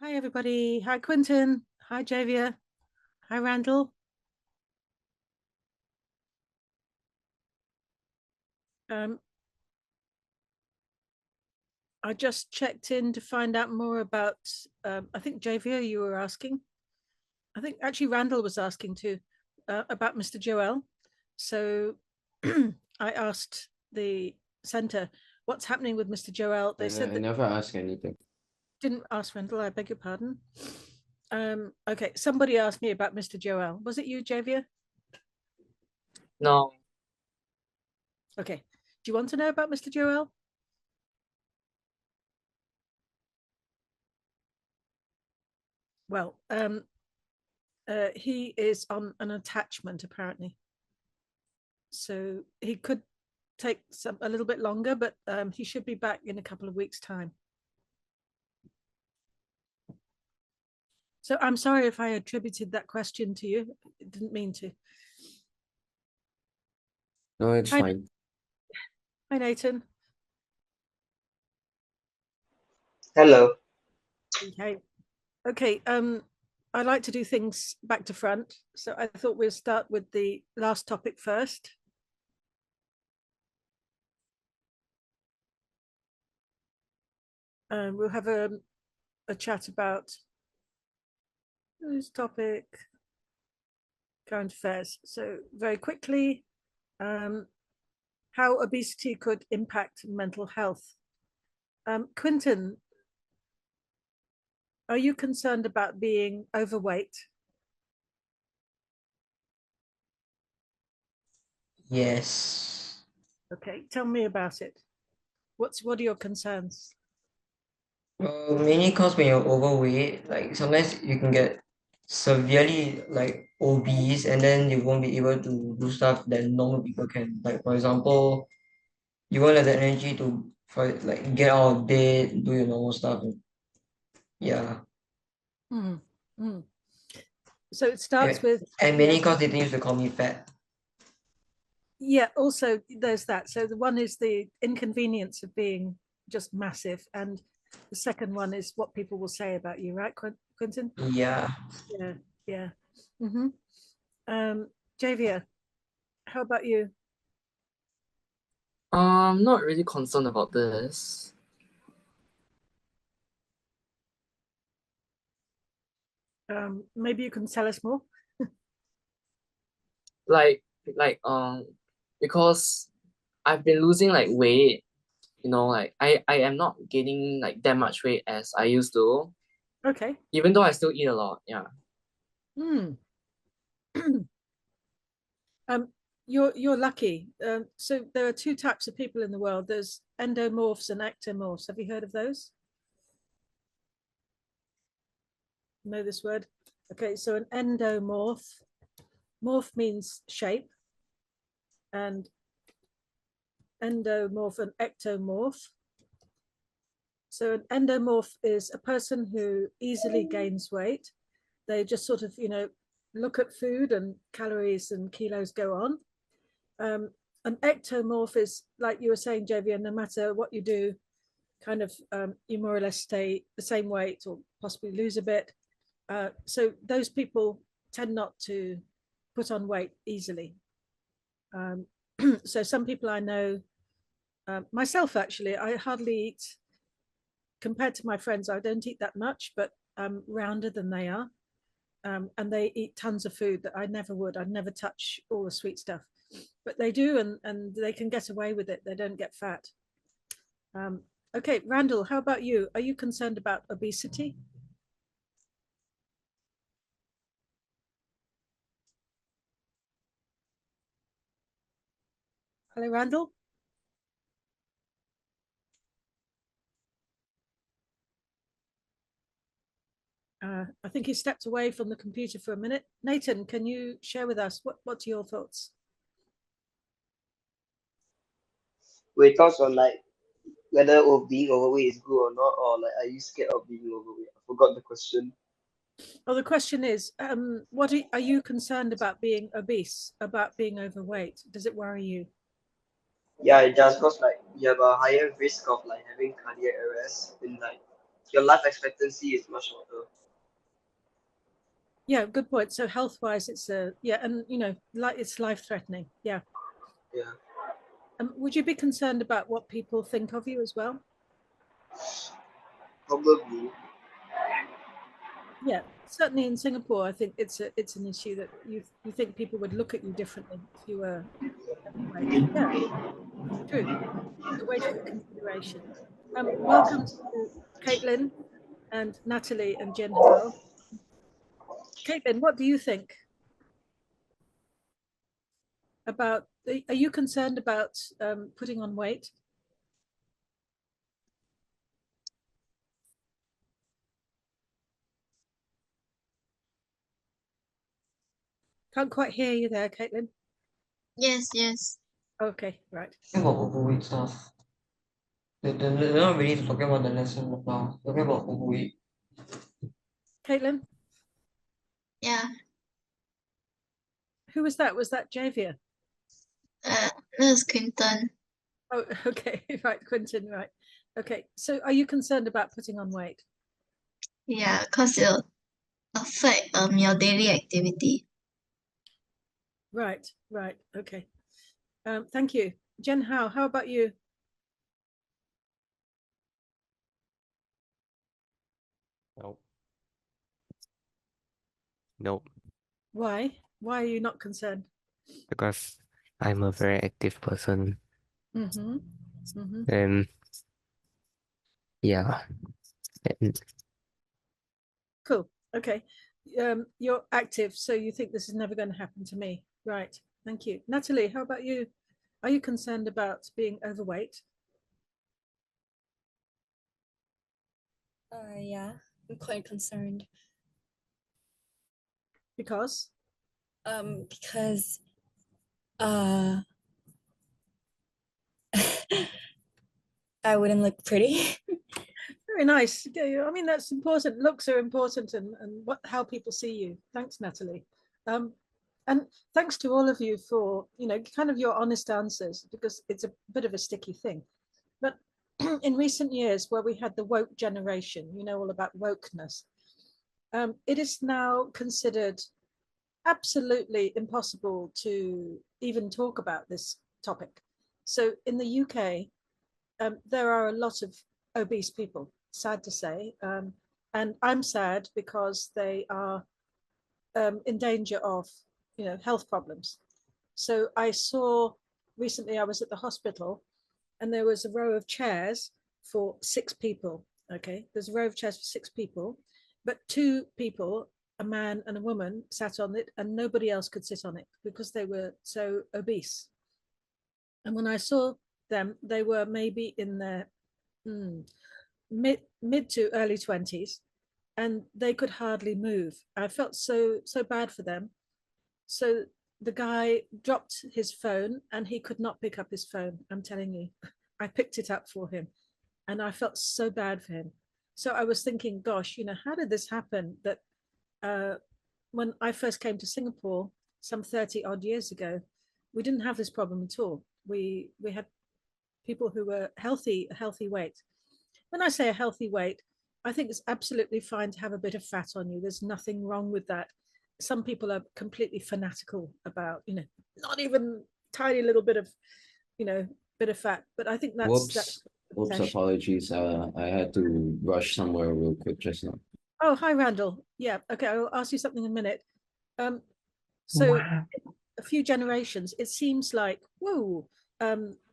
Hi, everybody. Hi, Quentin. Hi, Javia. Hi, Randall. I just checked in to find out more about, I think, Javia, you were asking. I think actually Randall was asking too about Mr. Joel. So I asked the center, what's happening with Mr. Joel? They said I that never ask anything. didn't ask Randall, I beg your pardon. Okay, somebody asked me about Mr. Joel. Was it you, Javia? No, Okay. Do you want to know about Mr. Joel? Well, he is on an attachment apparently, so he could take a little bit longer, but he should be back in a couple of weeks' time. So I'm sorry if I attributed that question to you. I didn't mean to. No, it's Hi, fine. hi, Nathan. Hello. Okay. Okay. I like to do things back to front, so I thought we'll start with the last topic first. We'll have a chat about this topic, current affairs. So very quickly, how obesity could impact mental health. Quinton, are you concerned about being overweight? yes. Okay, tell me about it. What are your concerns? Mainly cause when you're overweight, like sometimes you can get severely like obese and then you won't be able to do stuff that normal people can. Like for example, you won't have the energy to like get out of bed, do your normal stuff. Yeah. Mm, mm. So it starts And, with, and mainly yes. cause they used to call me fat. Yeah, also there's that. So the one is the inconvenience of being just massive, and the second one is what people will say about you, right, Quinton? Yeah. Yeah, yeah. Mm-hmm. Um, Javia, how about you? I'm not really concerned about this. Maybe you can tell us more. Like like because I've been losing like weight, like I am not gaining like that much weight as I used to, Okay. even though I still eat a lot. Yeah. Hmm. Um, you're lucky. So there are two types of people in the world. There's endomorphs and ectomorphs. Have you heard of those? Know this word? Okay, so an endomorph, morph means shape, and endomorph and ectomorph. So an endomorph is a person who easily gains weight. They just sort of, look at food and calories and kilos go on. An ectomorph is like you were saying, Javier, no matter what you do, kind of you more or less stay the same weight or possibly lose a bit. So those people tend not to put on weight easily. So some people I know, myself actually, I hardly eat compared to my friends. I don't eat that much, but I'm rounder than they are. And they eat tons of food that I never would. I'd never touch all the sweet stuff, but they do, and they can get away with it. They don't get fat. Okay, Randall, how about you? Are you concerned about obesity? Hello, Randall. I think he stepped away from the computer for a minute. Nathan, can you share with us what's your thoughts? Wait, thoughts on like whether being overweight is good or not, or like are you scared of being overweight? I forgot the question. Well, the question is, what are you concerned about being obese, about being overweight? Does it worry you? Yeah, it does because like you have a higher risk of like having cardiac arrest in like your life expectancy is much shorter. Yeah, good point. So health-wise, it's and like it's life-threatening. Yeah. Yeah. Would you be concerned about what people think of you as well? Probably. Yeah, certainly in Singapore, I think it's an issue that you think people would look at you differently if you were overweight. Yeah, true. So wait for consideration. Welcome to Caitlin and Natalie and Jen Hao. Caitlin, what do you think about? Are you concerned about putting on weight? Can't quite hear you there, Caitlin. Yes, yes. Okay, right. Talking about overweight stuff. They're not really talking about the lesson now. Talking about overweight. Caitlin, Yeah. who was that? Was that Javier? That was Quinton. Oh, okay, right, Quentin, right. Okay, so are you concerned about putting on weight? Yeah, because it'll affect your daily activity. Right, right, okay. Thank you. Jen how about you? Nope. Nope. Why? Why are you not concerned? Because I'm a very active person. Mm-hmm. Mm-hmm. And yeah. And Cool. Okay. You're active, so you think this is never going to happen to me. Right. Thank you. Natalie, how about you? Are you concerned about being overweight? Yeah, I'm quite concerned. Because? Because I wouldn't look pretty. Very nice. Yeah, I mean, that's important. Looks are important and how people see you. Thanks, Natalie. And thanks to all of you for, kind of your honest answers, because it's a bit of a sticky thing. But in recent years, where we had the woke generation, all about wokeness, it is now considered absolutely impossible to even talk about this topic. So in the UK, there are a lot of obese people, sad to say. And I'm sad because they are in danger of, health problems. So I saw recently, I was at the hospital and there was a row of chairs for 6 people. Okay, there's a row of chairs for 6 people, but 2 people, a man and a woman, sat on it, and nobody else could sit on it because they were so obese. And when I saw them, they were maybe in their mid to early 20s, and they could hardly move. I felt so bad for them. So the guy dropped his phone and he could not pick up his phone. I'm telling you, I picked it up for him and I felt so bad for him. So I was thinking, gosh, how did this happen? That when I first came to Singapore some 30 odd years ago, we didn't have this problem at all. We had people who were healthy weight. When I say a healthy weight, I think it's absolutely fine to have a bit of fat on you. There's nothing wrong with that. Some people are completely fanatical about, not even tiny little bit of, bit of fat. But I think that's Whoops, apologies. I had to rush somewhere real quick just now. Oh, hi, Randall. Yeah, okay, I'll ask you something in a minute. So Wow. a few generations, it seems like, whoa,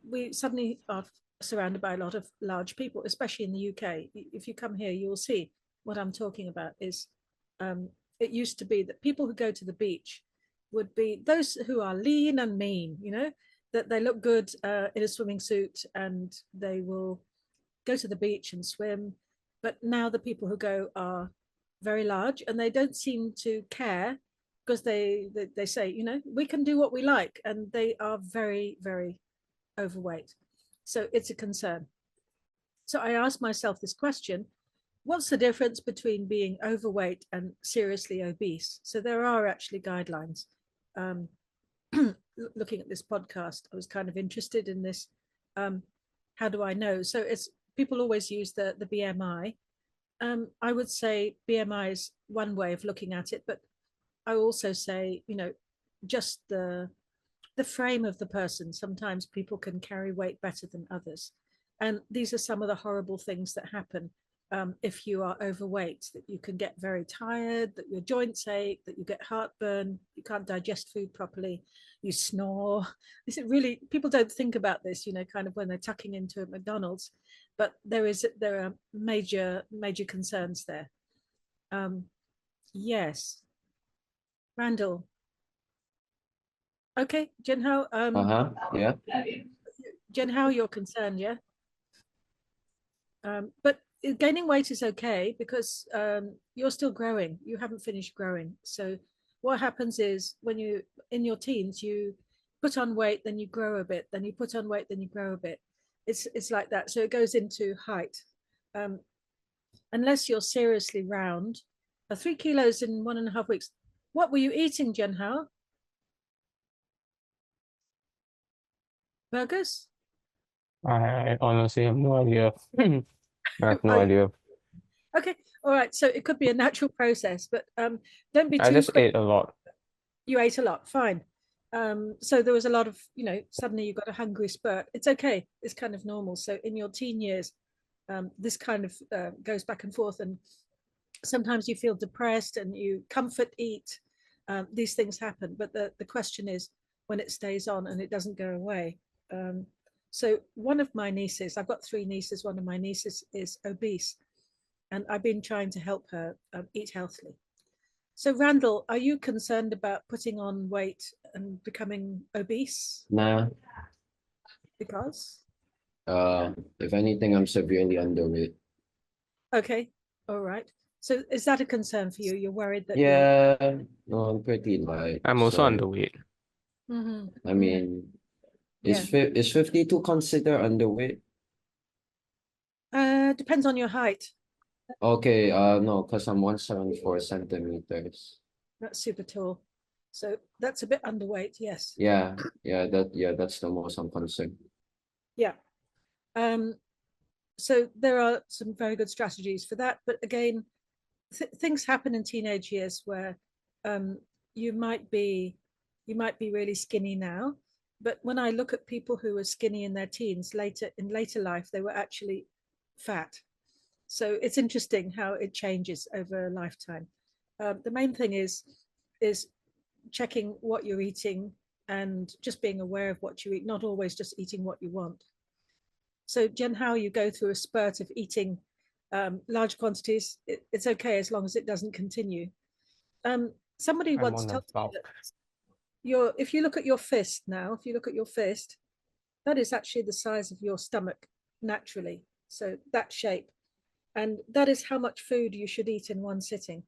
we suddenly are surrounded by a lot of large people, especially in the UK. If you come here, you'll see what I'm talking about is it used to be that people who go to the beach would be those who are lean and mean, that they look good in a swimming suit and they will go to the beach and swim. But now the people who go are very large and they don't seem to care because they say, we can do what we like, and they are very, very overweight. So it's a concern. So I asked myself this question: what's the difference between being overweight and seriously obese? So there are actually guidelines. Um, looking at this podcast, I was kind of interested in this. How do I know? So it's people always use the BMI, I would say BMI is one way of looking at it, but I also say, just the frame of the person. Sometimes people can carry weight better than others. And these are some of the horrible things that happen if you are overweight, that you can get very tired, that your joints ache, that you get heartburn, you can't digest food properly, you snore. Is it really, people don't think about this, kind of when they're tucking into a McDonald's, but there are major concerns there. Yes. Randall. Okay, Jinhao. Yeah. Jinhao, you're concerned, yeah? But gaining weight is okay because you're still growing. You haven't finished growing. So what happens is when you in your teens, you put on weight, then you grow a bit, then you put on weight, then you grow a bit. It's like that. So it goes into height. Unless you're seriously round, 3 kilos in 1.5 weeks. What were you eating, Jinhao? Burgers? I honestly have no idea. I have no idea. Okay, all right. So it could be a natural process, but don't be I too just quick. ate a lot. You ate a lot, fine. So there was a lot of, suddenly you got a hungry spurt. It's okay. It's kind of normal. So in your teen years, this kind of goes back and forth, and sometimes you feel depressed and you comfort eat. These things happen, but the question is when it stays on and it doesn't go away. So one of my nieces, I've got 3 nieces, one of my nieces is obese, and I've been trying to help her eat healthily. So Randall, are you concerned about putting on weight and becoming obese? Nah. Because? If anything, I'm severely underweight. Okay, all right. So is that a concern for you? You're worried that Yeah, no, I'm pretty light. I'm also So, underweight. I mean, yeah. is 52 considered underweight? Depends on your height. Okay, no, because I'm 174 centimeters. That's super tall. So that's a bit underweight, yes. Yeah, that's the most I'm concerned. Yeah. So there are some very good strategies for that. But again, things happen in teenage years where you might be really skinny now, but when I look at people who were skinny in their teens, later life, they were actually fat. So it's interesting how it changes over a lifetime. The main thing is checking what you're eating and just being aware of what you eat, not always just eating what you want. So Jen, how you go through a spurt of eating large quantities, it's okay as long as it doesn't continue. Somebody I'm once on a told me bulk. that if you look at your fist now, if you look at your fist, that is actually the size of your stomach naturally. So that shape. And that is how much food you should eat in one sitting,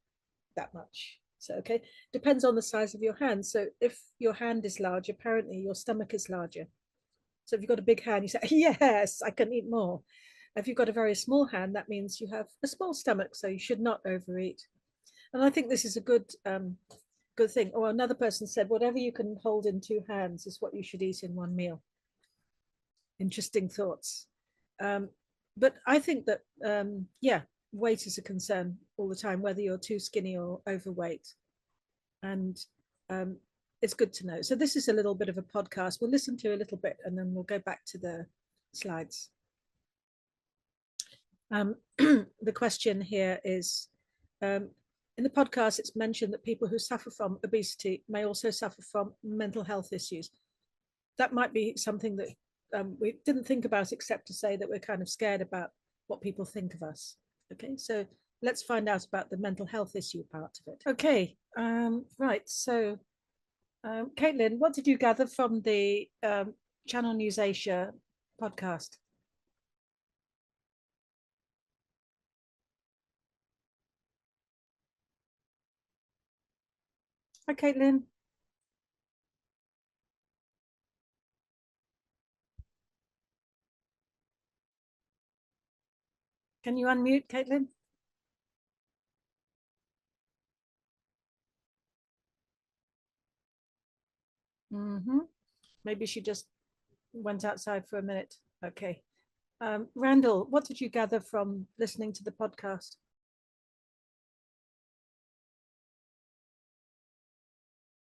that much. So, okay, depends on the size of your hand. So if your hand is large, apparently your stomach is larger. So if you've got a big hand, you say, yes, I can eat more. If you've got a very small hand, that means you have a small stomach, so you should not overeat. And I think this is a good thing. Or another person said, whatever you can hold in 2 hands is what you should eat in 1 meal. Interesting thoughts. But I think that, weight is a concern all the time, whether you're too skinny or overweight. And it's good to know. So this is a little bit of a podcast. We'll listen to a little bit and then we'll go back to the slides. The question here is, in the podcast, it's mentioned that people who suffer from obesity may also suffer from mental health issues. That might be something that we didn't think about, except to say that we're kind of scared about what people think of us. Okay, so let's find out about the mental health issue part of it. Okay, right. So, Caitlin, what did you gather from the Channel News Asia podcast? Hi, Caitlin. Can you unmute, Caitlin? Maybe she just went outside for a minute. Okay. Randall, what did you gather from listening to the podcast?